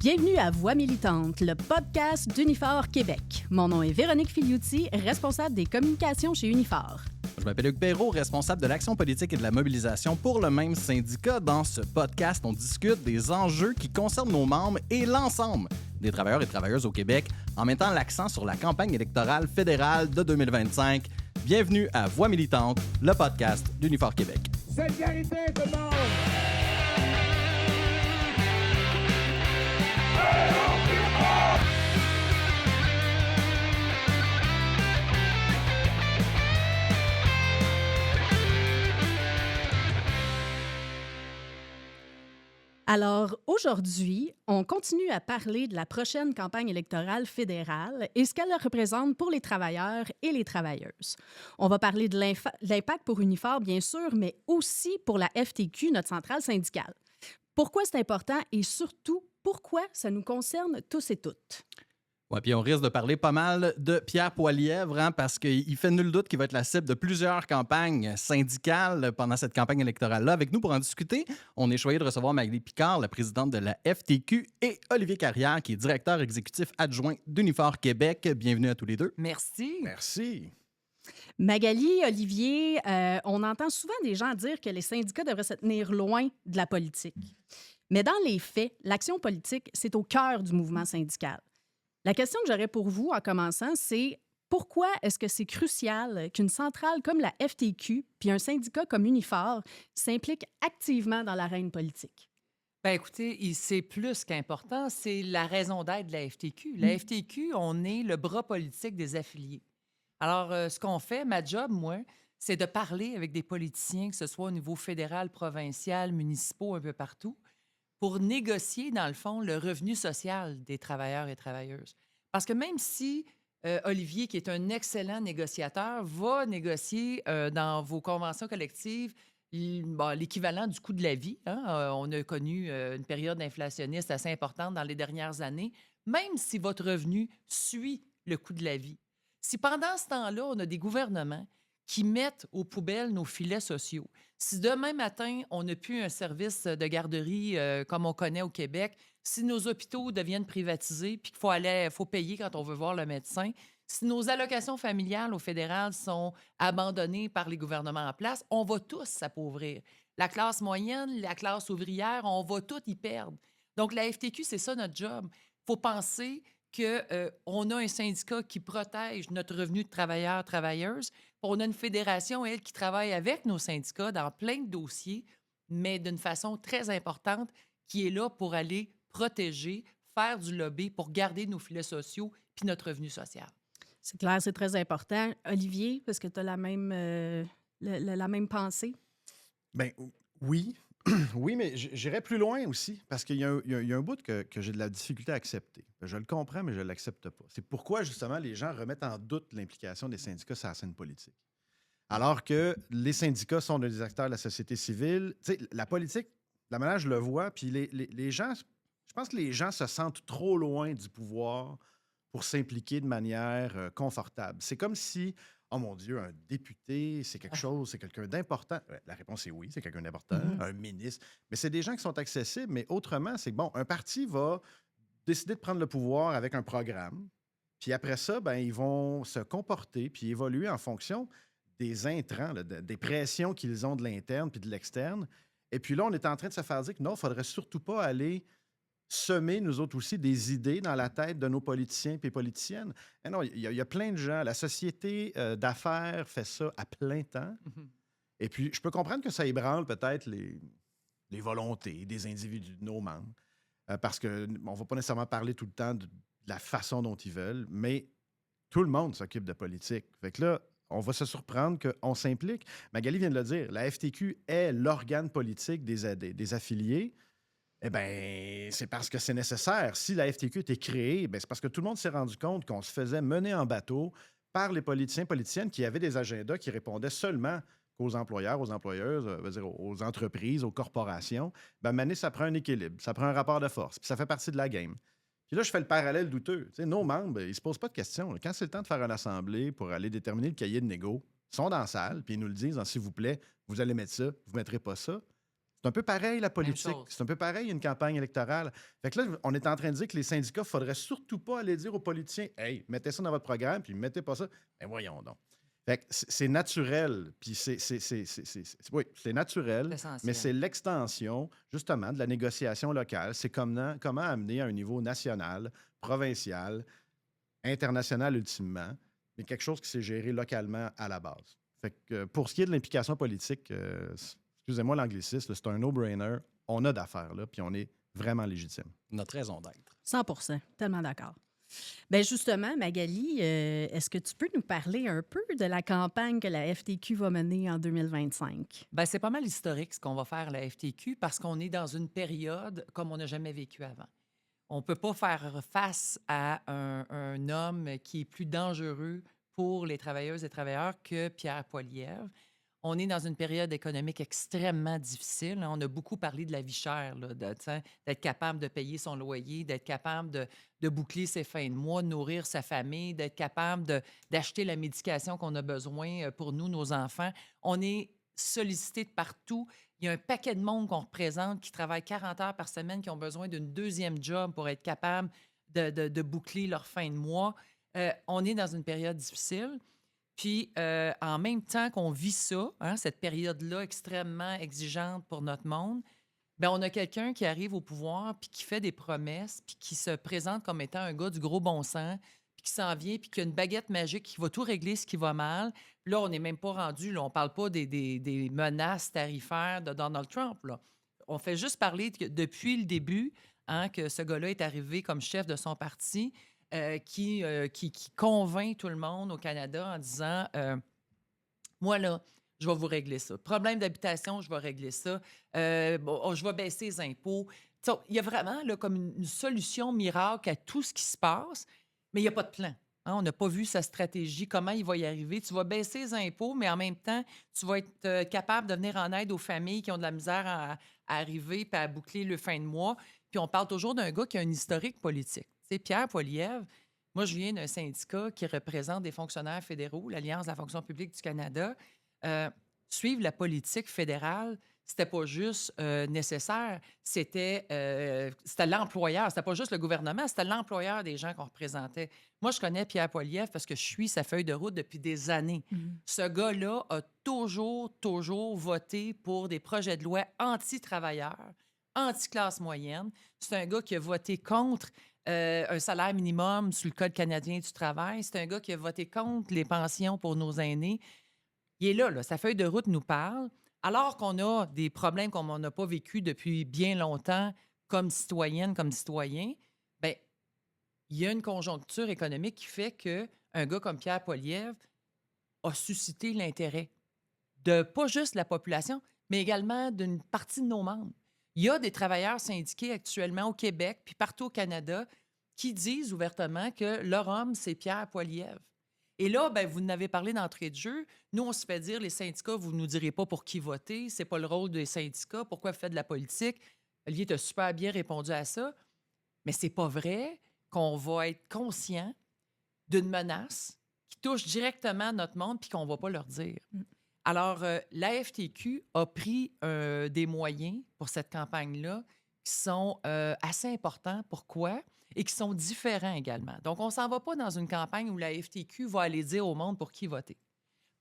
Bienvenue à Voix militante, le podcast d'Unifor Québec. Mon nom est Véronique Filiuti, responsable des communications chez Unifor. Je m'appelle Hugues Perrault, responsable de l'action politique et de la mobilisation pour le même syndicat. Dans ce podcast, on discute des enjeux qui concernent nos membres et l'ensemble des travailleurs et travailleuses au Québec en mettant l'accent sur la campagne électorale fédérale de 2025. Bienvenue à Voix militante, le podcast d'Unifor Québec. Solidarité, tout le monde! Alors, aujourd'hui, on continue à parler de la prochaine campagne électorale fédérale et ce qu'elle représente pour les travailleurs et les travailleuses. On va parler de l'impact pour Unifor, bien sûr, mais aussi pour la FTQ, notre centrale syndicale. Pourquoi c'est important et surtout, pourquoi ça nous concerne tous et toutes? Ouais, puis on risque de parler pas mal de Pierre Poilièvre, parce qu'il fait nul doute qu'il va être la cible de plusieurs campagnes syndicales pendant cette campagne électorale-là. Avec nous pour en discuter, on est choyé de recevoir Magali Picard, la présidente de la FTQ, et Olivier Carrière, qui est directeur exécutif adjoint d'Unifor Québec. Bienvenue à tous les deux. Merci. Merci. Magali, Olivier, on entend souvent des gens dire que les syndicats devraient se tenir loin de la politique. Mais dans les faits, l'action politique, c'est au cœur du mouvement syndical. La question que j'aurais pour vous en commençant, c'est pourquoi est-ce que c'est crucial qu'une centrale comme la FTQ puis un syndicat comme Unifor s'impliquent activement dans l'arène politique? Bien, écoutez, c'est plus qu'important, c'est la raison d'être de la FTQ. La FTQ, on est le bras politique des affiliés. Alors, ce qu'on fait, ma job, moi, c'est de parler avec des politiciens, que ce soit au niveau fédéral, provincial, municipaux, un peu partout, pour négocier, dans le fond, le revenu social des travailleurs et travailleuses. Parce que même si Olivier, qui est un excellent négociateur, va négocier dans vos conventions collectives l'équivalent du coût de la vie, on a connu une période inflationniste assez importante dans les dernières années, même si votre revenu suit le coût de la vie. Si pendant ce temps-là, on a des gouvernements qui mettent aux poubelles nos filets sociaux. Si demain matin, on n'a plus un service de garderie comme on connaît au Québec, si nos hôpitaux deviennent privatisés puis qu'il faut payer quand on veut voir le médecin, si nos allocations familiales au fédéral sont abandonnées par les gouvernements en place, on va tous s'appauvrir. La classe moyenne, la classe ouvrière, on va tous y perdre. Donc, la FTQ, c'est ça notre job. Il faut penser qu'on a un syndicat qui protège notre revenu de travailleurs, travailleuses. On a une fédération, elle, qui travaille avec nos syndicats dans plein de dossiers, mais d'une façon très importante, qui est là pour aller protéger, faire du lobby pour garder nos filets sociaux puis notre revenu social. C'est clair, c'est très important. Olivier, est-ce que tu as la même pensée? Ben oui. Oui, mais j'irais plus loin aussi, parce qu'il y a un bout que j'ai de la difficulté à accepter. Je le comprends, mais je ne l'accepte pas. C'est pourquoi, justement, les gens remettent en doute l'implication des syndicats sur la scène politique. Alors que les syndicats sont des acteurs de la société civile. Tu sais, la politique, la manière dont je le vois, puis les gens, je pense que les gens se sentent trop loin du pouvoir pour s'impliquer de manière confortable. C'est comme si, oh mon Dieu, un député, c'est quelque chose, c'est quelqu'un d'important. La réponse est oui, c'est quelqu'un d'important, un ministre. Mais c'est des gens qui sont accessibles, mais autrement, c'est que, bon, un parti va décider de prendre le pouvoir avec un programme, puis après ça, ben, ils vont se comporter puis évoluer en fonction des intrants, là, des pressions qu'ils ont de l'interne puis de l'externe. Et puis là, on est en train de se faire dire que non, il ne faudrait surtout pas aller semer, nous autres aussi, des idées dans la tête de nos politiciens et politiciennes. Et non, il y a plein de gens. La société d'affaires fait ça à plein temps. Et puis, je peux comprendre que ça ébranle peut-être les volontés des individus, de nos membres, parce qu'on ne va pas nécessairement parler tout le temps de la façon dont ils veulent, mais tout le monde s'occupe de politique. Fait que là, on va se surprendre qu'on s'implique. Magali vient de le dire, la FTQ est l'organe politique des affiliés. Eh bien, c'est parce que c'est nécessaire. Si la FTQ était créée, c'est parce que tout le monde s'est rendu compte qu'on se faisait mener en bateau par les politiciens, politiciennes qui avaient des agendas qui répondaient seulement aux employeurs, aux employeuses, aux entreprises, aux corporations. Maintenant, ça prend un équilibre, ça prend un rapport de force, puis ça fait partie de la game. Puis là, je fais le parallèle douteux. Tu sais, nos membres, ils ne se posent pas de questions. Quand c'est le temps de faire une assemblée pour aller déterminer le cahier de négo, ils sont dans la salle, puis ils nous le disent, s'il vous plaît, vous allez mettre ça, vous ne mettrez pas ça. C'est un peu pareil, la politique. chose. C'est un peu pareil, une campagne électorale. Fait que là, on est en train de dire que les syndicats, il ne faudrait surtout pas aller dire aux politiciens, « Hey, mettez ça dans votre programme, puis mettez pas ça. » Ben voyons donc. Fait que c'est naturel, puis oui, c'est naturel, C'est essentiel. mais c'est l'extension, justement, de la négociation locale. C'est comment amener à un niveau national, provincial, international ultimement, mais quelque chose qui s'est géré localement à la base. Fait que pour ce qui est de l'implication politique, excusez-moi l'anglicisme, c'est un no-brainer. On a d'affaires là, puis on est vraiment légitime. Notre raison d'être. 100 tellement d'accord. Bien, justement, Magali, est-ce que tu peux nous parler un peu de la campagne que la FTQ va mener en 2025? Ben, c'est pas mal historique ce qu'on va faire à la FTQ parce qu'on est dans une période comme on n'a jamais vécu avant. On ne peut pas faire face à un homme qui est plus dangereux pour les travailleuses et travailleurs que Pierre Poilievre. On est dans une période économique extrêmement difficile. On a beaucoup parlé de la vie chère, là, d'être capable de payer son loyer, d'être capable de boucler ses fins de mois, de nourrir sa famille, d'être capable d'acheter la médication qu'on a besoin pour nous, nos enfants. On est sollicité de partout. Il y a un paquet de monde qu'on représente qui travaille 40 heures par semaine, qui ont besoin d'une deuxième job pour être capable de boucler leur fin de mois. On est dans une période difficile. Puis, en même temps qu'on vit ça, hein, cette période-là extrêmement exigeante pour notre monde, bien, on a quelqu'un qui arrive au pouvoir, puis qui fait des promesses, puis qui se présente comme étant un gars du gros bon sens, puis qui s'en vient, puis qui a une baguette magique qui va tout régler ce qui va mal. Là, on n'est même pas rendu, là, on ne parle pas des menaces tarifaires de Donald Trump. Là. On fait juste parler depuis le début, hein, que ce gars-là est arrivé comme chef de son parti, qui convainc tout le monde au Canada en disant moi, là, je vais vous régler ça. Problème d'habitation, je vais régler ça. Je vais baisser les impôts. Il y a vraiment là, comme une solution miracle à tout ce qui se passe, mais il n'y a pas de plan. Hein, on n'a pas vu sa stratégie, comment il va y arriver. Tu vas baisser les impôts, mais en même temps, tu vas être capable de venir en aide aux familles qui ont de la misère à arriver et à boucler le fin de mois. Puis on parle toujours d'un gars qui a un historique politique. Tu sais, Pierre Poilievre, moi, je viens d'un syndicat qui représente des fonctionnaires fédéraux, l'Alliance de la fonction publique du Canada. Suivre la politique fédérale, c'était pas juste nécessaire, c'était l'employeur. C'était pas juste le gouvernement, c'était l'employeur des gens qu'on représentait. Moi, je connais Pierre Poilievre parce que je suis sa feuille de route depuis des années. Ce gars-là a toujours voté pour des projets de loi anti-travailleurs, anti-classe moyenne. C'est un gars qui a voté contre un salaire minimum sur le Code canadien du travail. C'est un gars qui a voté contre les pensions pour nos aînés. Il est là, sa feuille de route nous parle. Alors qu'on a des problèmes comme on n'a pas vécu depuis bien longtemps comme citoyenne, comme citoyen, bien, il y a une conjoncture économique qui fait qu'un gars comme Pierre Poilievre a suscité l'intérêt de pas juste la population, mais également d'une partie de nos membres. Il y a des travailleurs syndiqués actuellement au Québec puis partout au Canada qui disent ouvertement que leur homme, c'est Pierre Poilievre. Et là, ben, vous en avez parlé d'entrée de jeu. Nous, on se fait dire, les syndicats, vous ne nous direz pas pour qui voter. C'est pas le rôle des syndicats. Pourquoi vous faites de la politique? Olivier t'a super bien répondu à ça. Mais c'est pas vrai qu'on va être conscient d'une menace qui touche directement notre monde puis qu'on ne va pas leur dire. Alors, la FTQ a pris des moyens pour cette campagne-là qui sont assez importants. Pourquoi? Et qui sont différents également. Donc, on ne s'en va pas dans une campagne où la FTQ va aller dire au monde pour qui voter.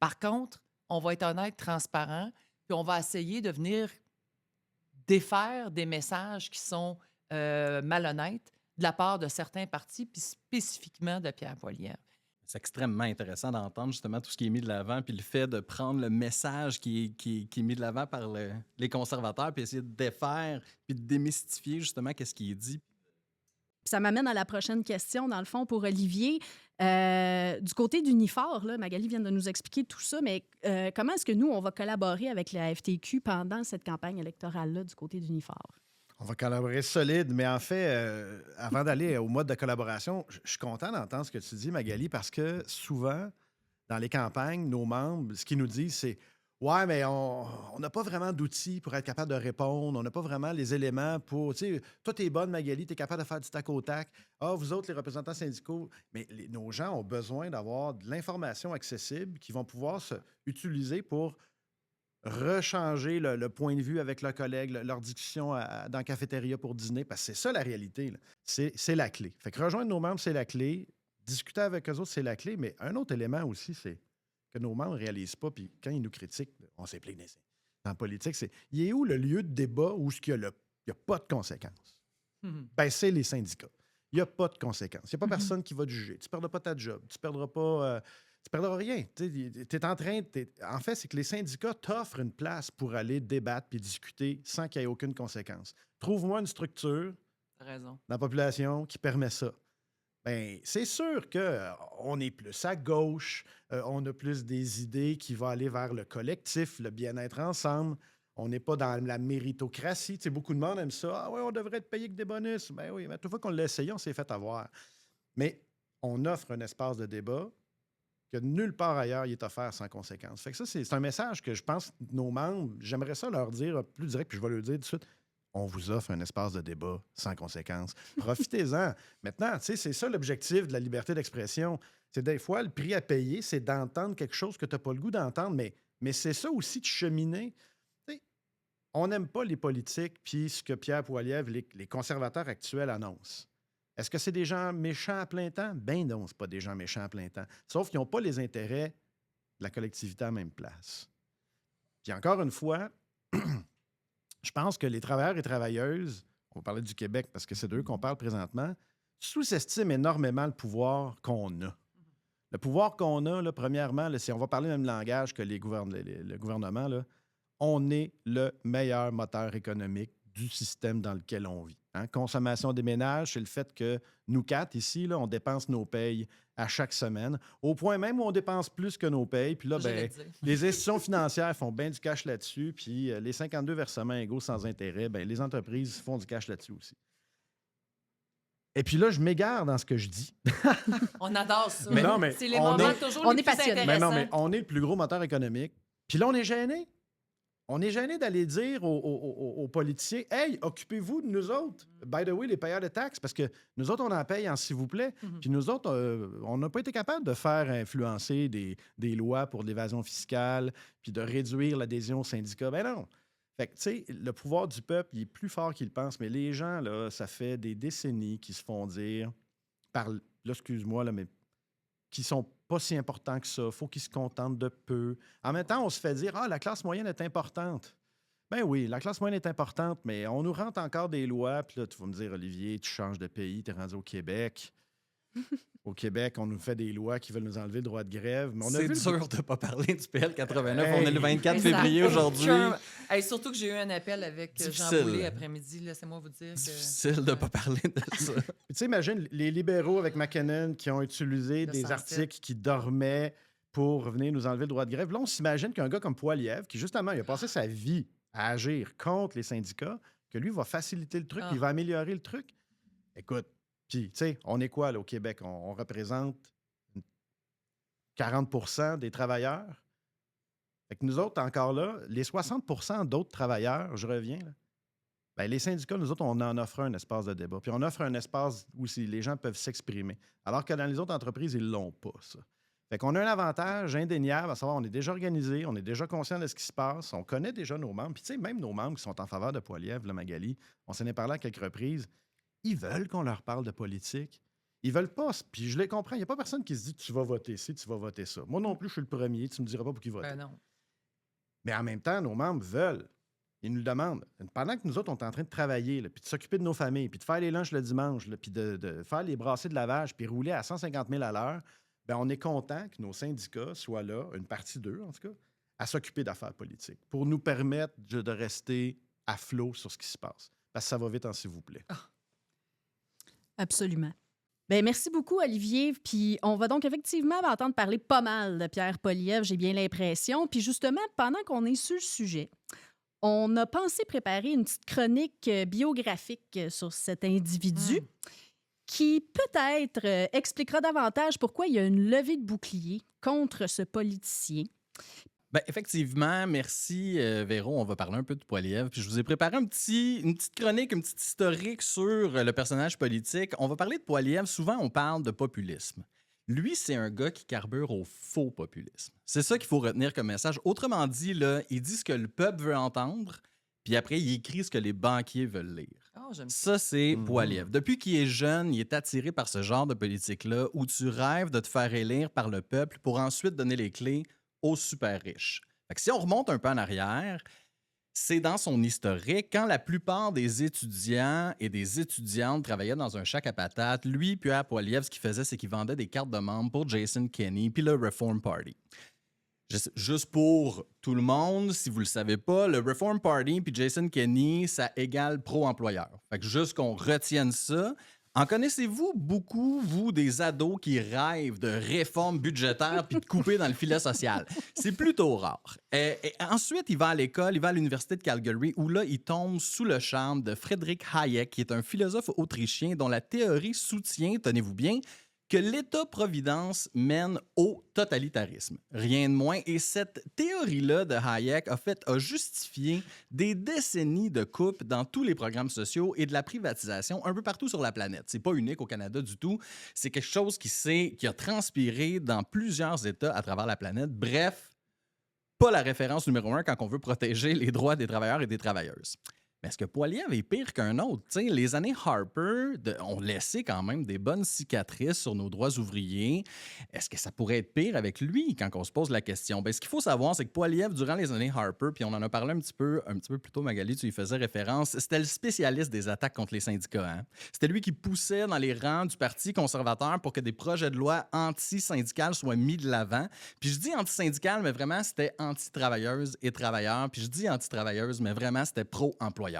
Par contre, on va être honnête, transparent, puis on va essayer de venir défaire des messages qui sont malhonnêtes de la part de certains partis, puis spécifiquement de Pierre Poilievre. C'est extrêmement intéressant d'entendre justement tout ce qui est mis de l'avant, puis le fait de prendre le message qui est mis de l'avant par les conservateurs, puis essayer de défaire, puis de démystifier justement qu'est-ce qui est dit. Ça m'amène à la prochaine question, dans le fond, pour Olivier. Du côté d'Unifor, là, Magali vient de nous expliquer tout ça, mais comment est-ce que nous, on va collaborer avec la FTQ pendant cette campagne électorale-là du côté d'Unifor? On va collaborer solide, mais en fait, avant d'aller au mode de collaboration, je suis content d'entendre ce que tu dis, Magali, parce que souvent, dans les campagnes, nos membres, ce qu'ils nous disent, c'est « Ouais, mais on n'a pas vraiment d'outils pour être capable de répondre, on n'a pas vraiment les éléments pour... Tu sais, toi, t'es bonne, Magali, t'es capable de faire du tac au tac. Ah, vous autres, les représentants syndicaux... » Mais nos gens ont besoin d'avoir de l'information accessible qu'ils vont pouvoir utiliser pour rechanger le point de vue avec leurs collègues, leur discussion dans la cafétéria pour dîner, parce que c'est ça la réalité. Là. C'est la clé. Fait que rejoindre nos membres, c'est la clé. Discuter avec eux autres, c'est la clé. Mais un autre élément aussi, c'est que nos membres ne réalisent pas, puis quand ils nous critiquent, on s'implique dans la politique, c'est il est où le lieu de débat où il n'y a pas de conséquences? Ben, c'est les syndicats. Il n'y a pas de conséquences. Il n'y a pas personne qui va te juger. Tu ne perdras pas ta job. Tu ne perdras pas. Tu perdras rien. En fait, c'est que les syndicats t'offrent une place pour aller débattre puis discuter sans qu'il y ait aucune conséquence. Trouve-moi une structure T'as raison. dans la population qui permet ça. Bien, c'est sûr qu'on est plus à gauche, on a plus des idées qui vont aller vers le collectif, le bien-être ensemble. On n'est pas dans la méritocratie. Tu sais, beaucoup de monde aime ça. Ah oui, on devrait être payé que des bonus. Ben oui, mais toute fois qu'on l'a essayé, on s'est fait avoir. Mais on offre un espace de débat que nulle part ailleurs il est offert sans conséquence. Fait que ça, c'est un message que je pense nos membres, j'aimerais ça leur dire plus direct, puis je vais leur dire tout de suite. On vous offre un espace de débat sans conséquence. Profitez-en. Maintenant, tu sais, c'est ça l'objectif de la liberté d'expression. C'est des fois, le prix à payer, c'est d'entendre quelque chose que tu n'as pas le goût d'entendre, mais c'est ça aussi de cheminer. Tu sais, on n'aime pas les politiques puis ce que Pierre Poilievre, les conservateurs actuels annoncent. Est-ce que c'est des gens méchants à plein temps? Ben non, ce pas des gens méchants à plein temps. Sauf qu'ils n'ont pas les intérêts de la collectivité à la même place. Puis encore une fois, je pense que les travailleurs et travailleuses, on va parler du Québec parce que c'est d'eux qu'on parle présentement, sous-estiment énormément le pouvoir qu'on a. Le pouvoir qu'on a, là, premièrement, là, si on va parler le même langage que le gouvernement, là, on est le meilleur moteur économique du système dans lequel on vit. Hein? Consommation des ménages, c'est le fait que nous quatre, ici, là, on dépense nos payes à chaque semaine, au point même où on dépense plus que nos payes. Puis là, les institutions financières font bien du cash là-dessus, puis les 52 versements égaux sans intérêt, les entreprises font du cash là-dessus aussi. Et puis là, je m'égare dans ce que je dis. On adore ça. Mais non, mais c'est les moments toujours on les est plus passionnés. Mais intéressants. non, mais on est le plus gros moteur économique. Puis là, on est gêné. On est gêné d'aller dire aux politiciens « Hey, occupez-vous de nous autres. By the way, les payeurs de taxes, parce que nous autres, on en paye en s'il vous plaît. Puis nous autres, on n'a pas été capable de faire influencer des lois pour l'évasion fiscale puis de réduire l'adhésion aux syndicats. Ben non. Fait que, tu sais, le pouvoir du peuple, il est plus fort qu'il pense, mais les gens, là, ça fait des décennies qu'ils se font dire par, là, excuse-moi, là, mais qui sont pas si importants que ça. Il faut qu'ils se contentent de peu. En même temps, on se fait dire « Ah, la classe moyenne est importante. » Ben oui, la classe moyenne est importante, mais on nous rentre encore des lois. Puis là, tu vas me dire « Olivier, tu changes de pays, tu es rendu au Québec. » Au Québec, on nous fait des lois qui veulent nous enlever le droit de grève. Mais on a C'est vu dur de ne pas parler du PL 89. Hey. On est le 24 Exact. février aujourd'hui. Hey, surtout que j'ai eu un appel avec Jean Difficile. Boulet après-midi. Laissez-moi vous dire que... Difficile de ne pas parler de ça. Puis tu sais, imagine les libéraux avec McKinnon qui ont utilisé Le des 107. articles qui dormaient pour venir nous enlever le droit de grève. Là, on s'imagine qu'un gars comme Poilievre, qui justement, il a passé sa vie à agir contre les syndicats, que lui va faciliter le truc, il va améliorer le truc. Écoute, puis tu sais, on est quoi là au Québec? On représente 40% des travailleurs. Fait que nous autres, encore là, les 60% d'autres travailleurs, je reviens, là, ben, les syndicats, nous autres, on en offre un espace de débat. Puis on offre un espace où les gens peuvent s'exprimer. Alors que dans les autres entreprises, ils ne l'ont pas, ça. Fait qu'on a un avantage indéniable, à savoir, on est déjà organisé, on est déjà conscient de ce qui se passe, on connaît déjà nos membres. Puis tu sais, même nos membres qui sont en faveur de Poilievre, le Magali, on s'en est parlé à quelques reprises, ils veulent qu'on leur parle de politique. Ils veulent pas. Puis je les comprends. Il n'y a pas personne qui se dit tu vas voter ci, tu vas voter ça. Moi non plus, je suis le premier. Tu ne me diras pas pour qui voter. Ben non. Mais en même temps, nos membres veulent. Ils nous le demandent. Pendant que nous autres, on est en train de travailler, là, puis de s'occuper de nos familles, puis de faire les lunchs le dimanche, là, puis de faire les brassées de lavage, puis rouler à 150 000 à l'heure, bien, on est content que nos syndicats soient là, une partie d'eux en tout cas, à s'occuper d'affaires politiques, pour nous permettre de rester à flot sur ce qui se passe. Parce que ça va vite, s'il vous plaît. Absolument. Bien, merci beaucoup, Olivier. Puis on va donc effectivement entendre parler pas mal de Pierre Poilievre, j'ai bien l'impression. Puis justement, pendant qu'on est sur le sujet, on a pensé préparer une petite chronique biographique sur cet individu qui peut-être expliquera davantage pourquoi il y a une levée de bouclier contre ce politicien. Ben, effectivement, merci Véro. On va parler un peu de Poilievre. Puis je vous ai préparé une petite chronique, une petite historique sur le personnage politique. On va parler de Poilievre. Souvent, on parle de populisme. Lui, c'est un gars qui carbure au faux populisme. C'est ça qu'il faut retenir comme message. Autrement dit, là, il dit ce que le peuple veut entendre, puis après, il écrit ce que les banquiers veulent lire. Oh, j'aime ça. Ça, c'est Mhm. Poilievre. Depuis qu'il est jeune, il est attiré par ce genre de politique-là où tu rêves de te faire élire par le peuple pour ensuite donner les clés aux super riches. Fait que si on remonte un peu en arrière, c'est dans son historique, quand la plupart des étudiants et des étudiantes travaillaient dans un shack à patates, lui, Pierre Poilievre, ce qu'il faisait, c'est qu'il vendait des cartes de membres pour Jason Kenney puis le Reform Party. Juste pour tout le monde, si vous le savez pas, le Reform Party puis Jason Kenney, ça égale pro-employeur. Fait que juste qu'on retienne ça. En connaissez-vous beaucoup, vous, des ados qui rêvent de réformes budgétaires puis de couper dans le filet social? C'est plutôt rare. Et ensuite, il va à l'école, il va à l'Université de Calgary, où là, il tombe sous le charme de Friedrich Hayek, qui est un philosophe autrichien dont la théorie soutient, tenez-vous bien, que l'État-providence mène au totalitarisme. Rien de moins. Et cette théorie-là de Hayek, a justifié des décennies de coupes dans tous les programmes sociaux et de la privatisation un peu partout sur la planète. C'est pas unique au Canada du tout. C'est quelque chose qui a transpiré dans plusieurs États à travers la planète. Bref, pas la référence numéro 1 quand on veut protéger les droits des travailleurs et des travailleuses. Mais est-ce que Poilievre est pire qu'un autre? T'sais, les années Harper ont laissé quand même des bonnes cicatrices sur nos droits ouvriers. Est-ce que ça pourrait être pire avec lui quand on se pose la question? Ben, ce qu'il faut savoir, c'est que Poilievre, durant les années Harper, puis on en a parlé un petit peu plus tôt, Magali, tu y faisais référence, c'était le spécialiste des attaques contre les syndicats. Hein? C'était lui qui poussait dans les rangs du Parti conservateur pour que des projets de loi anti-syndicales soient mis de l'avant. Puis je dis anti-syndical, mais vraiment, c'était anti-travailleuses et travailleurs. Puis je dis anti-travailleuses, mais vraiment, c'était pro-employeur.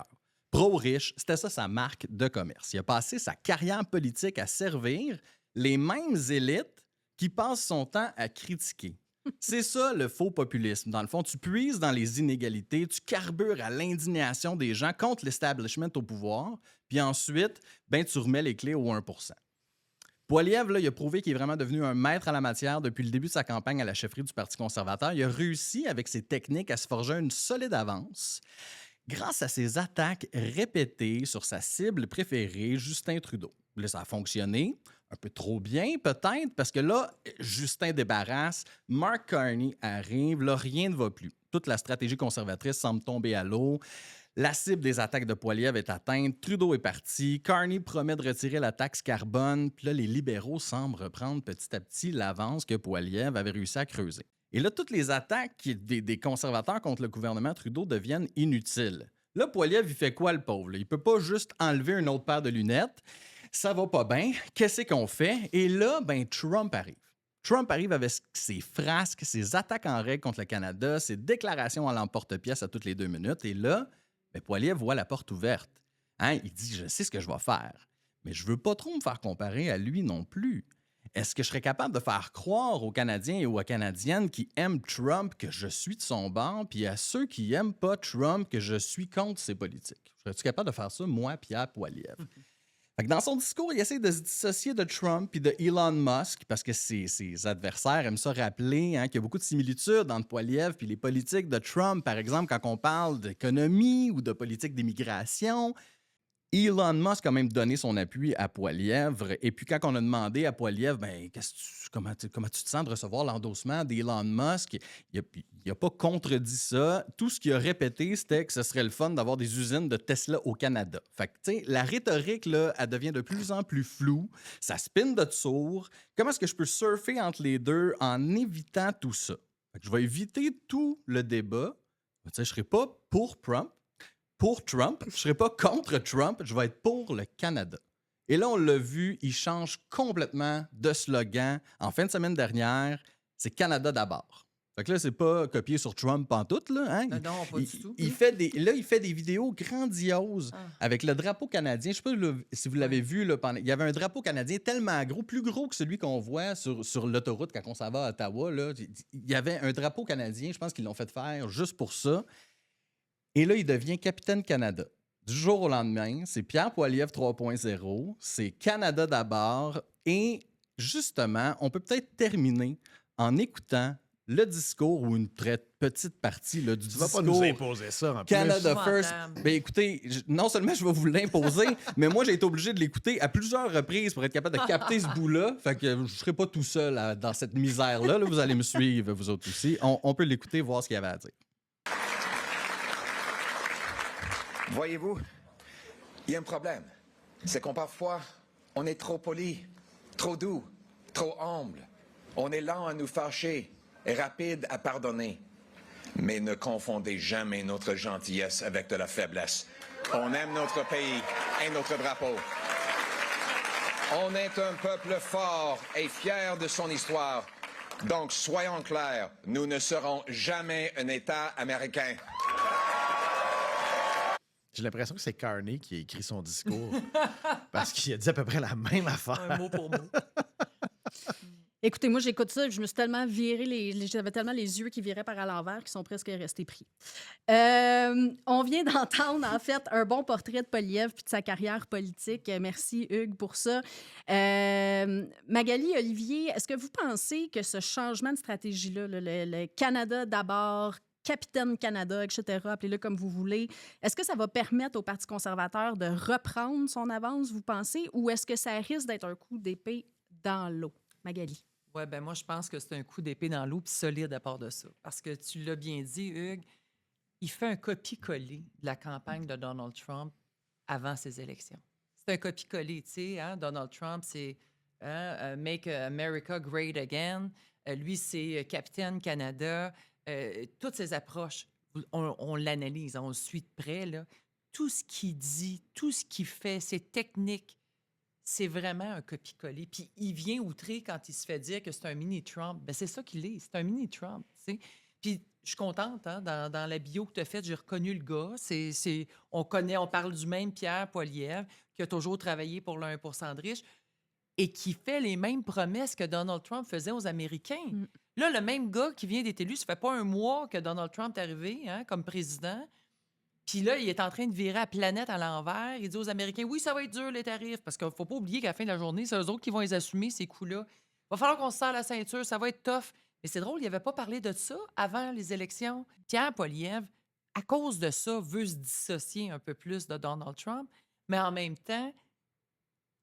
Pro-riche, c'était ça sa marque de commerce. Il a passé sa carrière politique à servir les mêmes élites qui passent son temps à critiquer. C'est ça le faux populisme. Dans le fond, tu puises dans les inégalités, tu carbures à l'indignation des gens contre l'establishment au pouvoir, puis ensuite, ben, tu remets les clés au 1%. Poilievre, là, il a prouvé qu'il est vraiment devenu un maître à la matière depuis le début de sa campagne à la chefferie du Parti conservateur. Il a réussi, avec ses techniques, à se forger une solide avance grâce à ses attaques répétées sur sa cible préférée, Justin Trudeau. Là, ça a fonctionné un peu trop bien, peut-être, parce que là, Justin débarrasse, Mark Carney arrive, là, rien ne va plus. Toute la stratégie conservatrice semble tomber à l'eau. La cible des attaques de Poilievre est atteinte, Trudeau est parti, Carney promet de retirer la taxe carbone, puis là, les libéraux semblent reprendre petit à petit l'avance que Poilievre avait réussi à creuser. Et là, toutes les attaques des conservateurs contre le gouvernement Trudeau deviennent inutiles. Là, Poilievre, il fait quoi, le pauvre? Il peut pas juste enlever une autre paire de lunettes. Ça va pas bien. Qu'est-ce qu'on fait? Et là, ben, Trump arrive. Trump arrive avec ses frasques, ses attaques en règle contre le Canada, ses déclarations à l'emporte-pièce à toutes les 2 minutes. Et là, ben, Poilievre voit la porte ouverte. Hein? Il dit, je sais ce que je vais faire, mais je veux pas trop me faire comparer à lui non plus. Est-ce que je serais capable de faire croire aux Canadiens et aux Canadiennes qui aiment Trump que je suis de son bord, puis à ceux qui n'aiment pas Trump que je suis contre ses politiques? Serais-tu capable de faire ça, moi, Pierre Poilievre? Fait que dans son discours, il essaie de se dissocier de Trump et de Elon Musk parce que ses adversaires aiment ça rappeler qu'il y a beaucoup de similitudes entre Poilievre et les politiques de Trump. Par exemple, quand on parle d'économie ou de politique d'immigration, Elon Musk a même donné son appui à Poilievre. Et puis, quand on a demandé à Poilievre, ben, comment tu te sens de recevoir l'endossement d'Elon Musk, il n'a pas contredit ça. Tout ce qu'il a répété, c'était que ce serait le fun d'avoir des usines de Tesla au Canada. Fait que, tu sais, la rhétorique, là, elle devient de plus en plus floue. Ça spin de sourd. Comment est-ce que je peux surfer entre les deux en évitant tout ça? Fait que je vais éviter tout le débat. Tu sais, je ne serai pas pour Trump. Je ne serai pas contre Trump, je vais être pour le Canada. Et là, on l'a vu, il change complètement de slogan. En fin de semaine dernière, c'est Canada d'abord. Fait que là, c'est pas copié sur Trump pantoute, là. Hein? Non, pas du tout. Il fait des vidéos grandioses avec le drapeau canadien. Je sais pas si vous l'avez vu, là, il y avait un drapeau canadien tellement gros, plus gros que celui qu'on voit sur l'autoroute quand on s'en va à Ottawa. Là. Il y avait un drapeau canadien, je pense qu'ils l'ont fait faire juste pour ça. Et là, il devient capitaine Canada. Du jour au lendemain, c'est Pierre Poilievre 3.0, c'est Canada d'abord. Et justement, on peut peut-être terminer en écoutant le discours ou une très petite partie là, du Tu vas discours pas nous imposer ça, en plus. Canada Épouvantable. First. Ben écoutez, non seulement je vais vous l'imposer, mais moi, j'ai été obligé de l'écouter à plusieurs reprises pour être capable de capter ce bout-là. Fait que je ne serai pas tout seul dans cette misère-là. Là, vous allez me suivre, vous autres aussi. On peut l'écouter, voir ce qu'il y avait à dire. Voyez-vous, il y a un problème. C'est qu'on parfois, on est trop poli, trop doux, trop humble. On est lent à nous fâcher et rapide à pardonner. Mais ne confondez jamais notre gentillesse avec de la faiblesse. On aime notre pays et notre drapeau. On est un peuple fort et fier de son histoire. Donc, soyons clairs, nous ne serons jamais un État américain. J'ai l'impression que c'est Carney qui a écrit son discours. Parce qu'il a dit à peu près la même affaire. Un mot pour mot. Écoutez, moi, j'écoute ça, je me suis tellement viré, j'avais tellement les yeux qui viraient par à l'envers qui sont presque restés pris. On vient d'entendre, en fait, un bon portrait de Poilievre puis de sa carrière politique. Merci, Hugues, pour ça. Magali, Olivier, est-ce que vous pensez que ce changement de stratégie-là, le Canada d'abord, Capitaine Canada, etc., appelez-le comme vous voulez, est-ce que ça va permettre au Parti conservateur de reprendre son avance, vous pensez, ou est-ce que ça risque d'être un coup d'épée dans l'eau? Magali. Oui, ben moi, je pense que c'est un coup d'épée dans l'eau puis solide à part de ça. Parce que tu l'as bien dit, Hugues, il fait un copier-coller de la campagne de Donald Trump avant ses élections. C'est un copier-coller, tu sais. Hein? Donald Trump, c'est Make America Great Again. Lui, c'est Capitaine Canada. Toutes ces approches, on l'analyse, on le suit de près. Là. Tout ce qu'il dit, tout ce qu'il fait, ses techniques, c'est vraiment un copier-coller. Puis il vient outrer quand il se fait dire que c'est un mini-Trump. Bien, c'est ça qu'il est. C'est un mini-Trump, tu sais. Puis je suis contente, hein, dans la bio que tu as faite, j'ai reconnu le gars. On parle du même Pierre Poilievre, qui a toujours travaillé pour le 1 % de riches et qui fait les mêmes promesses que Donald Trump faisait aux Américains. Mm. Là, le même gars qui vient d'être élu, ça fait pas un mois que Donald Trump est arrivé hein, comme président. Puis là, il est en train de virer la planète à l'envers. Il dit aux Américains, oui, ça va être dur, les tarifs, parce qu'il ne faut pas oublier qu'à la fin de la journée, c'est eux autres qui vont les assumer, ces coûts-là. Il va falloir qu'on se serre la ceinture, ça va être tough. Mais c'est drôle, il n'avait pas parlé de ça avant les élections. Pierre Poilievre, à cause de ça, veut se dissocier un peu plus de Donald Trump, mais en même temps,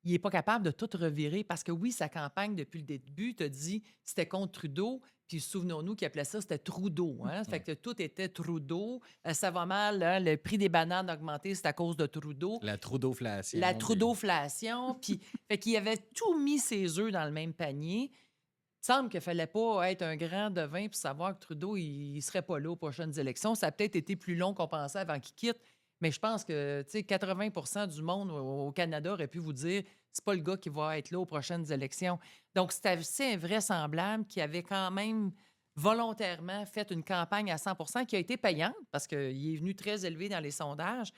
il n'est pas capable de tout revirer parce que oui, sa campagne, depuis le début, te dit c'était contre Trudeau. Puis souvenons-nous qu'il appelait ça, c'était Trudeau. Hein? Fait que tout était Trudeau. Ça va mal, hein? Le prix des bananes a augmenté, c'est à cause de Trudeau. La Trudeauflation. La Trudeauflation. Puis, fait qu'il avait tout mis ses œufs dans le même panier. Il semble qu'il ne fallait pas être un grand devin pour savoir que Trudeau, il ne serait pas là aux prochaines élections. Ça a peut-être été plus long qu'on pensait avant qu'il quitte. Mais je pense que 80 % du monde au Canada aurait pu vous dire c'est pas le gars qui va être là aux prochaines élections. Donc, c'est assez invraisemblable qu'il avait quand même volontairement fait une campagne à 100 % qui a été payante parce qu'il est venu très élevé dans les sondages.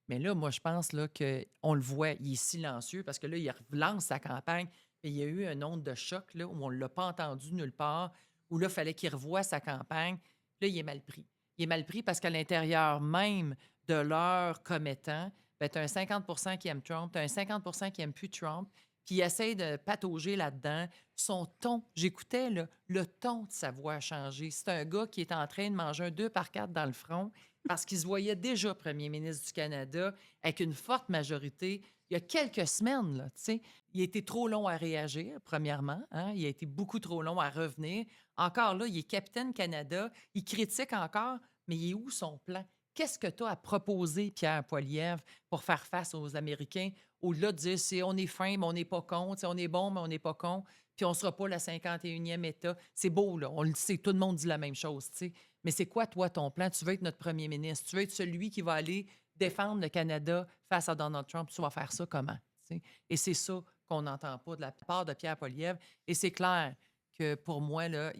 Mais là, moi, je pense qu'on le voit, il est silencieux parce que là, il relance sa campagne. Et il y a eu un onde de choc là, où on ne l'a pas entendu nulle part, où là, il fallait qu'il revoie sa campagne. Là, il est mal pris. Il est mal pris parce qu'à l'intérieur même de leur commettant, tu as un 50 % qui aime Trump, tu as un 50 % qui n'aime plus Trump, puis il essaie de patauger là-dedans. Son ton, j'écoutais, là, le ton de sa voix a changé. C'est un gars qui est en train de manger un 2 par 4 dans le front parce qu'il se voyait déjà premier ministre du Canada avec une forte majorité. Il y a quelques semaines, là, tu sais, il a été trop long à réagir, premièrement. Hein? Il a été beaucoup trop long à revenir. Encore là, il est capitaine Canada. Il critique encore, mais il est où son plan? Qu'est-ce que tu as à proposer, Pierre Poilievre, pour faire face aux Américains, au-delà de dire on est fin, mais on n'est pas con, on est bon, mais on n'est pas con, puis on ne sera pas le 51e État. C'est beau, là, on le sait, tout le monde dit la même chose, t'sais. Mais c'est quoi, toi, ton plan? Tu veux être notre premier ministre, tu veux être celui qui va aller défendre le Canada face à Donald Trump, tu vas faire ça comment? T'sais? Et c'est ça qu'on n'entend pas de la part de Pierre Poilievre. Et c'est clair que pour moi, là,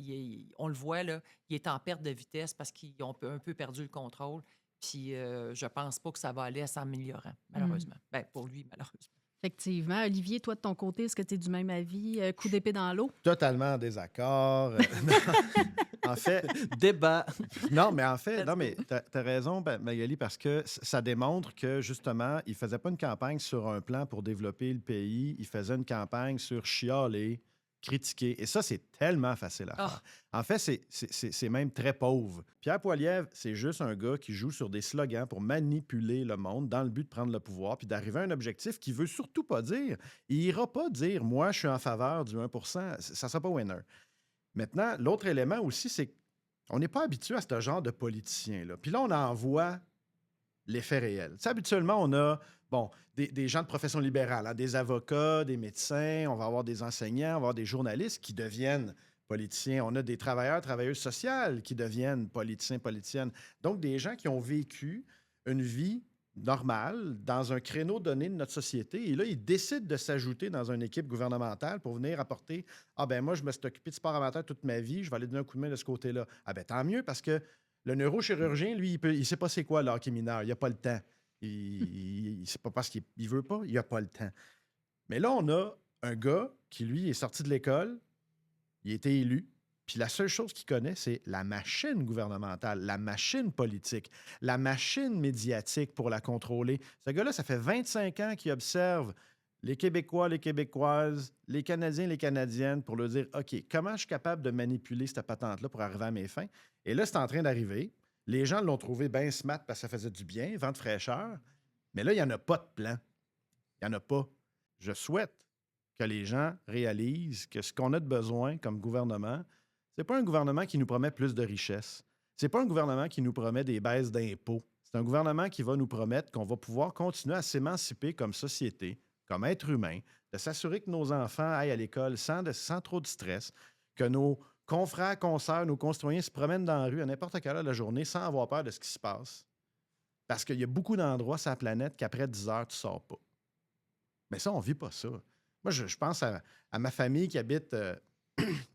on le voit, là, il est en perte de vitesse parce qu'ils ont un peu perdu le contrôle. Puis je pense pas que ça va aller à s'améliorer, malheureusement. Ben, pour lui, malheureusement. Effectivement. Olivier, toi, de ton côté, est-ce que tu es du même avis? Coup d'épée dans l'eau? Totalement en désaccord. En fait, Débat. non, mais t'as raison, Magali, parce que ça démontre que, justement, il faisait pas une campagne sur un plan pour développer le pays. Il faisait une campagne sur chialer critiquer. Et ça, c'est tellement facile à faire. Ah. En fait, c'est même très pauvre. Pierre Poilievre, c'est juste un gars qui joue sur des slogans pour manipuler le monde dans le but de prendre le pouvoir puis d'arriver à un objectif qu'il veut surtout pas dire. Il ira pas dire « moi, je suis en faveur du 1 ». Ça ne sera pas winner. Maintenant, l'autre élément aussi, c'est qu'on n'est pas habitué à ce genre de politiciens-là. Puis là, on en voit l'effet réel. Tu sais, habituellement, on a des gens de profession libérale, hein, des avocats, des médecins, on va avoir des enseignants, on va avoir des journalistes qui deviennent politiciens. On a des travailleurs, travailleuses sociales qui deviennent politiciens, politiciennes. Donc, des gens qui ont vécu une vie normale dans un créneau donné de notre société. Et là, ils décident de s'ajouter dans une équipe gouvernementale pour venir apporter « Ah ben moi, je me suis occupé de sport amateur toute ma vie, je vais aller donner un coup de main de ce côté-là. » Ah ben tant mieux, parce que le neurochirurgien, lui, il ne sait pas c'est quoi le hockey mineur. Il n'a pas le temps. C'est pas parce qu'il ne veut pas, il n'a pas le temps. Mais là, on a un gars qui, lui, est sorti de l'école, il a été élu, puis la seule chose qu'il connaît, c'est la machine gouvernementale, la machine politique, la machine médiatique pour la contrôler. Ce gars-là, ça fait 25 ans qu'il observe les Québécois, les Québécoises, les Canadiens, les Canadiennes pour leur dire « OK, comment je suis capable de manipuler cette patente-là pour arriver à mes fins? » Et là, c'est en train d'arriver. Les gens l'ont trouvé bien smart parce que ça faisait du bien, vent de fraîcheur. Mais là, il n'y en a pas de plan. Il n'y en a pas. Je souhaite que les gens réalisent que ce qu'on a de besoin comme gouvernement, c'est pas un gouvernement qui nous promet plus de richesses. C'est pas un gouvernement qui nous promet des baisses d'impôts. C'est un gouvernement qui va nous promettre qu'on va pouvoir continuer à s'émanciper comme société, comme être humain, de s'assurer que nos enfants aillent à l'école sans trop de stress, que nos confrères, consoeurs, nos concitoyens se promènent dans la rue à n'importe quelle heure de la journée sans avoir peur de ce qui se passe. Parce qu'il y a beaucoup d'endroits sur la planète qu'après 10 heures, tu ne sors pas. Mais ça, on ne vit pas ça. Moi, je pense à ma famille qui habite...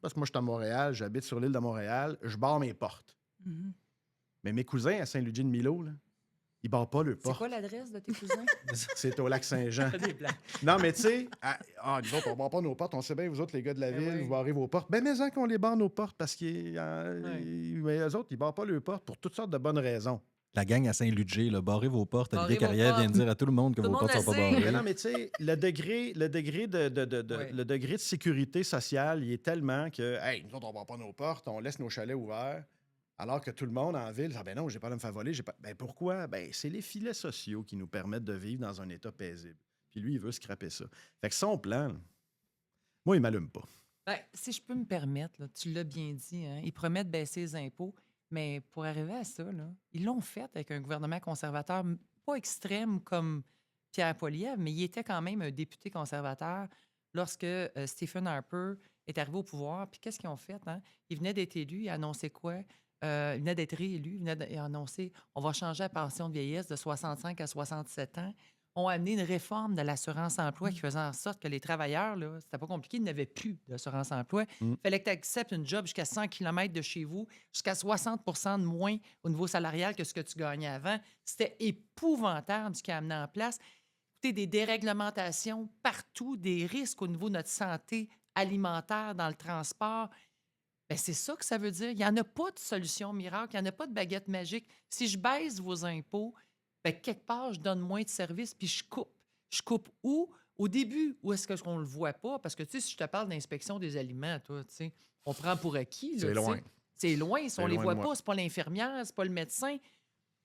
parce que moi, je suis à Montréal, j'habite sur l'île de Montréal, je barre mes portes. Mhm. Mais mes cousins à Saint-Ludger-de-Milo, là, ils ne barrent pas leurs C'est portes. quoi l'adresse de tes cousins? C'est au lac Saint-Jean. Des blagues. Non, mais tu sais, nous autres, on ne barre pas nos portes. On sait bien, vous autres, les gars de la Ben ville, oui. vous barrez vos portes. Ben, mais qu'on les barre nos portes parce mais eux autres, ils ne barrent pas leurs portes pour toutes sortes de bonnes raisons. La gang à Saint-Ludger, là, barrez vos portes. Barrez Olivier vos Carrière vient de portes. dire à tout le monde que Tout vos le portes monde sont pas le sait. Mais barrées. non, mais tu sais, le degré Ouais. le degré de sécurité sociale, il est tellement que, hey, nous autres, on ne barre pas nos portes, on laisse nos chalets ouverts. Alors que tout le monde en ville, ben non, j'ai pas de me faire voler. Ben pourquoi? Ben c'est les filets sociaux qui nous permettent de vivre dans un état paisible. Puis lui, il veut scraper ça. Fait que son plan, là, moi, il m'allume pas. Ben, si je peux me permettre, là, tu l'as bien dit, hein, ils promettent de baisser les impôts, mais pour arriver à ça, là, ils l'ont fait avec un gouvernement conservateur, pas extrême comme Pierre Poilievre, mais il était quand même un député conservateur lorsque Stephen Harper est arrivé au pouvoir. Puis qu'est-ce qu'ils ont fait? Hein? Il venait d'être élu, il a annoncé quoi? Il venait d'être réélu, il venait d'annoncer on va changer la pension de vieillesse de 65 à 67 ans. Ont amené une réforme de l'assurance-emploi qui faisait en sorte que les travailleurs, là, c'était pas compliqué, ils n'avaient plus d'assurance-emploi. Il fallait que tu acceptes une job jusqu'à 100 km de chez vous, jusqu'à 60 de moins au niveau salarial que ce que tu gagnais avant. C'était épouvantable ce qu'ils a amené en place. Écoutez, des déréglementations partout, des risques au niveau de notre santé alimentaire, dans le transport. Bien, c'est ça que ça veut dire. Il n'y en a pas de solution miracle, il n'y en a pas de baguette magique. Si je baisse vos impôts, bien, quelque part, je donne moins de services, puis je coupe. Je coupe où? Au début, où est-ce qu'on ne le voit pas? Parce que, tu sais, si je te parle d'inspection des aliments, toi, tu sais, on prend pour acquis. Là, C'est tu sais. loin. C'est loin. Si C'est on ne les loin voit de moi. pas, c'est pas l'infirmière, c'est pas le médecin.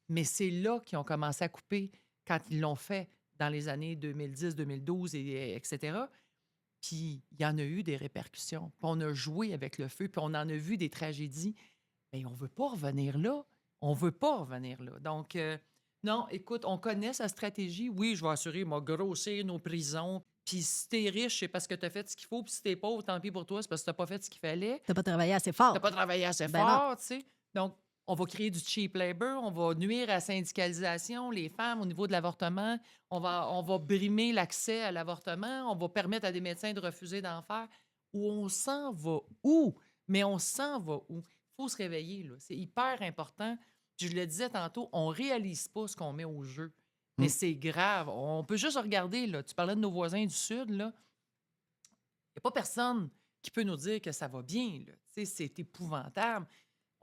Mais c'est là qu'ils ont commencé à couper quand ils l'ont fait dans les années 2010, 2012, etc. Puis il y en a eu des répercussions. Puis on a joué avec le feu, puis on en a vu des tragédies. Mais on ne veut pas revenir là. On ne veut pas revenir là. Donc, non, écoute, on connaît sa stratégie. Oui, je vais assurer, moi, grossir nos prisons. Puis si t'es riche, c'est parce que t'as fait ce qu'il faut. Puis si t'es pauvre, tant pis pour toi, c'est parce que t'as pas fait ce qu'il fallait. T'as pas travaillé assez fort. T'as pas travaillé assez Ben fort, tu sais. Donc, on va créer du cheap labor, on va nuire à la syndicalisation, les femmes au niveau de l'avortement, on va brimer l'accès à l'avortement, on va permettre à des médecins de refuser d'en faire. Où on s'en va où? Mais on s'en va où? Il faut se réveiller, là. C'est hyper important. Puis je le disais tantôt, on réalise pas ce qu'on met au jeu. Mais c'est grave. On peut juste regarder, là. Tu parlais de nos voisins du Sud, là. Il n'y a pas personne qui peut nous dire que ça va bien, là. Tu sais, c'est épouvantable.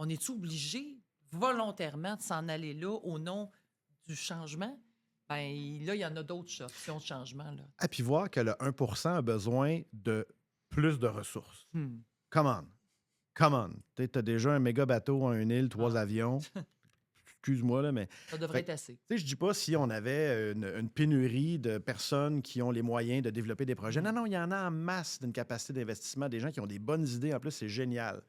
On est-tu obligé volontairement de s'en aller là au nom du changement? Bien, là, il y en a d'autres options de changement, là. Ah, puis voir que le 1 a besoin de plus de ressources. Hmm. Come on. Come on. Tu as déjà un méga bateau, une île, 3 avions. Excuse-moi, là, mais... Ça devrait Fait- être assez. Tu sais, je dis pas si on avait une pénurie de personnes qui ont les moyens de développer des projets. Non, il y en a en masse d'une capacité d'investissement, des gens qui ont des bonnes idées. En plus, c'est génial.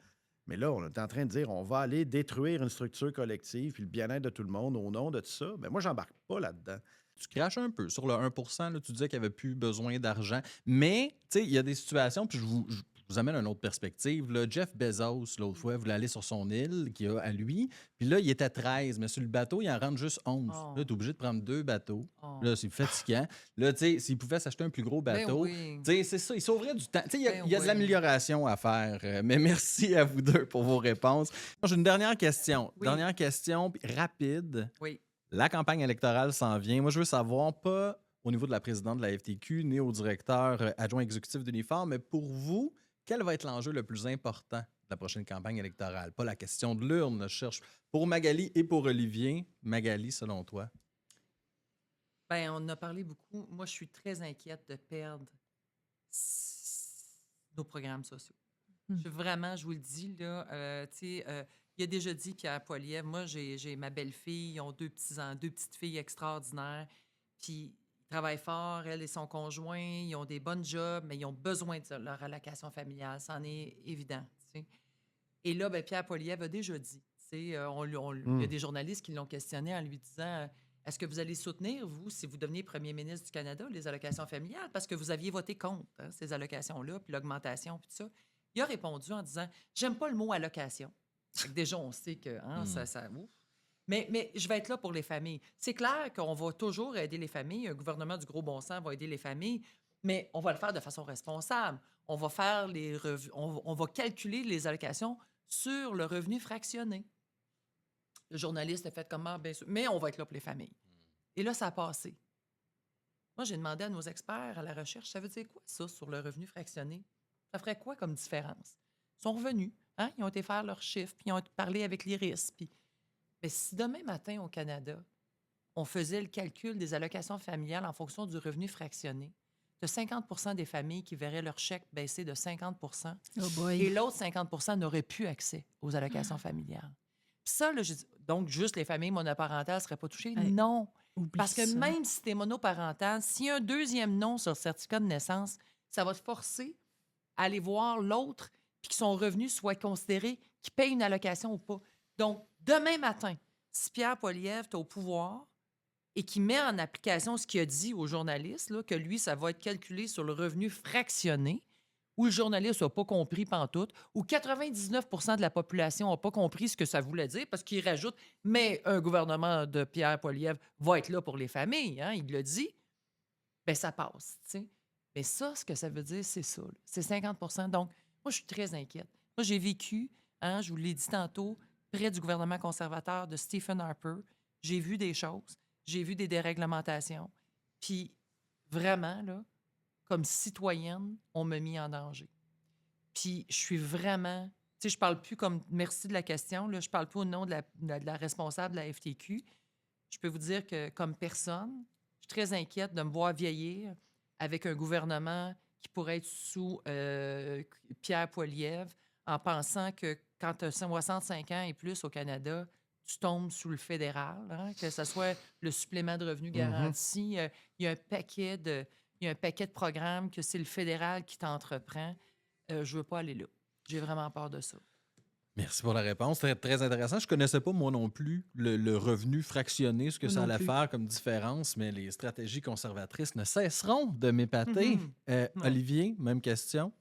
Mais là, on est en train de dire on va aller détruire une structure collective puis le bien-être de tout le monde au nom de tout ça. Ben moi, j'embarque pas là-dedans. Tu craches un peu sur le 1 là, tu disais qu'il n'y avait plus besoin d'argent. Mais, tu sais, il y a des situations, puis je vous amène une autre perspective. Là, Jeff Bezos, l'autre fois, voulait aller sur son île qu'il a à lui. Puis là, il était 13, mais sur le bateau, il en rentre juste 11. Oh. Là, tu es obligé de prendre 2 bateaux. Oh. Là, c'est fatigant. Là, tu sais, s'il pouvait s'acheter un plus gros Ben bateau, oui. tu sais, c'est ça, il sauverait du temps. Tu sais, il y a, Ben il y a de oui. l'amélioration à faire. Mais merci à vous deux pour vos réponses. Moi, j'ai une dernière question. Oui. Dernière question, puis rapide. Oui. La campagne électorale s'en vient. Moi, je veux savoir, pas au niveau de la présidente de la FTQ, ni au directeur adjoint exécutif d'Uniforme, mais pour vous, quel va être l'enjeu le plus important de la prochaine campagne électorale? Pas la question de l'urne, je cherche pour Magali et pour Olivier. Magali, selon toi? Ben, on en a parlé beaucoup. Moi, je suis très inquiète de perdre nos programmes sociaux. Je vous le dis, là, il a déjà dit, Pierre Poilievre, moi, j'ai ma belle-fille, ils ont 2 petites filles extraordinaires, puis ils travaillent fort, elle et son conjoint, ils ont des bonnes jobs, mais ils ont besoin de leur allocation familiale, c'en est évident, tu sais. Et là, ben, Pierre Poilievre a déjà dit, tu sais, il y a des journalistes qui l'ont questionné en lui disant est-ce que vous allez soutenir, vous, si vous deveniez premier ministre du Canada, les allocations familiales? Parce que vous aviez voté contre ces allocations-là, puis l'augmentation, puis tout ça. Il a répondu en disant j'aime pas le mot allocation. Fait que déjà, on sait que ça ouf. Mais je vais être là pour les familles. C'est clair qu'on va toujours aider les familles. Un gouvernement du gros bon sens va aider les familles, mais on va le faire de façon responsable. On va faire on va calculer les allocations sur le revenu fractionné. Le journaliste a fait comment? Bien sûr. Mais on va être là pour les familles. Et là, ça a passé. Moi, j'ai demandé à nos experts à la recherche, ça veut dire quoi, ça, sur le revenu fractionné? Ça ferait quoi comme différence? Ils sont revenus, hein? Ils ont été faire leurs chiffres, puis ils ont parlé avec l'IRIS. Puis... Mais si demain matin, au Canada, on faisait le calcul des allocations familiales en fonction du revenu fractionné, de 50 des familles qui verraient leur chèque baisser de 50 Oh boy. et l'autre 50 n'auraient plus accès aux allocations familiales. Puis ça, là, donc, juste les familles monoparentales ne seraient pas touchées? Hey, Non. Oublie Parce que ça. même si tu es monoparental, s'il y a un deuxième nom sur le certificat de naissance, ça va te forcer à aller voir l'autre puis que son revenu soit considéré, qu'il paye une allocation ou pas. Donc, demain matin, si Pierre Poilievre est au pouvoir et qu'il met en application ce qu'il a dit aux journalistes, là, que lui, ça va être calculé sur le revenu fractionné, où le journaliste n'a pas compris pantoute, où 99 de la population n'a pas compris ce que ça voulait dire, parce qu'il rajoute « mais un gouvernement de Pierre Poilievre va être là pour les familles hein, », il le dit, bien, ça passe, tu sais. Mais ça, ce que ça veut dire, c'est ça, là. C'est 50 Donc, moi, je suis très inquiète. Moi, j'ai vécu, hein, je vous l'ai dit tantôt, près du gouvernement conservateur de Stephen Harper. J'ai vu des choses, j'ai vu des déréglementations, puis vraiment, là, comme citoyenne, on m'a mis en danger. Puis je suis vraiment... Tu sais, je parle plus comme... Merci de la question, là, je parle plus au nom de la responsable de la FTQ. Je peux vous dire que, comme personne, je suis très inquiète de me voir vieillir avec un gouvernement qui pourrait être sous Pierre Poilievre en pensant que quand tu as 65 ans et plus au Canada, tu tombes sous le fédéral, hein, que ce soit le supplément de revenu garanti. Il y a un paquet de programmes que c'est le fédéral qui t'entreprend. Je ne veux pas aller là. J'ai vraiment peur de ça. Merci pour la réponse. Très, très intéressant. Je ne connaissais pas, moi non plus, le revenu fractionné, ce que Moi ça non allait plus. faire comme différence, mais les stratégies conservatrices ne cesseront de m'épater. Ouais. Olivier, même question.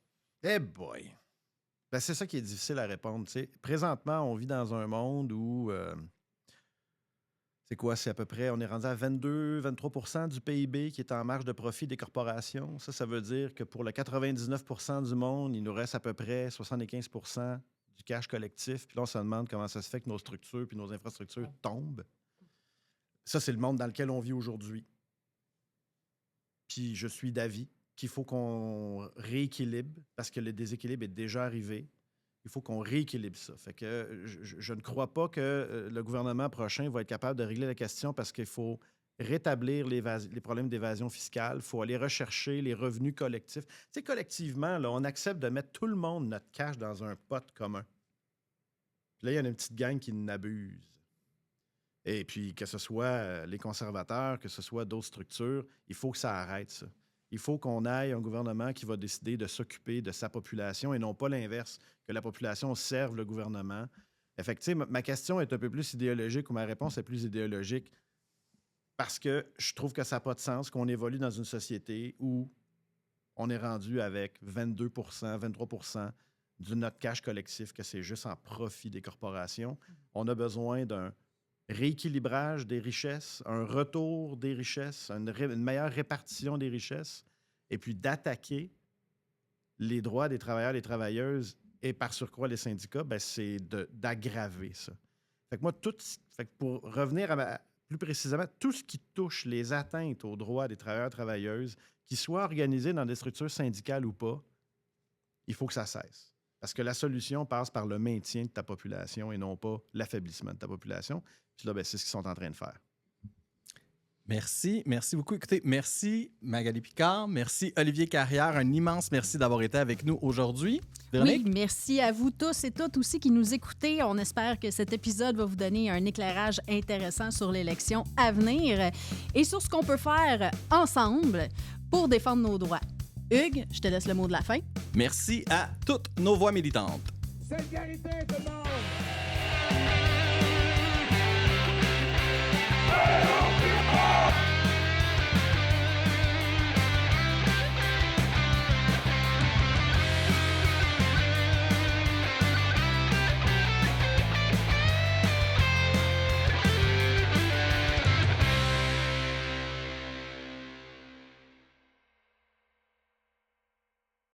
Eh boy! Ben, c'est ça qui est difficile à répondre. Tu sais. Présentement, on vit dans un monde où... c'est quoi? C'est à peu près... On est rendu à 22-23 du PIB qui est en marge de profit des corporations. Ça veut dire que pour le 99 du monde, il nous reste à peu près 75 du cash collectif. Puis là, on se demande comment ça se fait que nos structures puis nos infrastructures tombent. Ça, c'est le monde dans lequel on vit aujourd'hui. Puis je suis d'avis qu'il faut qu'on rééquilibre parce que le déséquilibre est déjà arrivé. Il faut qu'on rééquilibre ça. Fait que je ne crois pas que le gouvernement prochain va être capable de régler la question parce qu'il faut rétablir les problèmes d'évasion fiscale. Il faut aller rechercher les revenus collectifs. Tu sais, collectivement, là, on accepte de mettre tout le monde, notre cash, dans un pot commun. Puis là, il y a une petite gang qui n'abuse. Et puis, que ce soit les conservateurs, que ce soit d'autres structures, il faut que ça arrête, ça. Il faut qu'on aille un gouvernement qui va décider de s'occuper de sa population et non pas l'inverse, que la population serve le gouvernement. Fait que, tu sais, ma question est un peu plus idéologique ou ma réponse est plus idéologique parce que je trouve que ça n'a pas de sens qu'on évolue dans une société où on est rendu avec 22 23 de notre cash collectif, que c'est juste en profit des corporations. On a besoin d'un rééquilibrage des richesses, un retour des richesses, une meilleure répartition des richesses, et puis d'attaquer les droits des travailleurs et des travailleuses et par surcroît les syndicats, ben c'est d'aggraver ça. Fait que moi, pour revenir plus précisément, tout ce qui touche les atteintes aux droits des travailleurs et travailleuses, qu'ils soient organisés dans des structures syndicales ou pas, il faut que ça cesse. Parce que la solution passe par le maintien de ta population et non pas l'affaiblissement de ta population. Puis là, ben, c'est ce qu'ils sont en train de faire. Merci beaucoup. Écoutez, merci Magali Picard, merci Olivier Carrière, un immense merci d'avoir été avec nous aujourd'hui. Véronique? Oui, merci à vous tous et toutes aussi qui nous écoutez. On espère que cet épisode va vous donner un éclairage intéressant sur l'élection à venir et sur ce qu'on peut faire ensemble pour défendre nos droits. Hugues, je te laisse le mot de la fin. Merci à toutes nos voix militantes. Solidarité, tout le monde!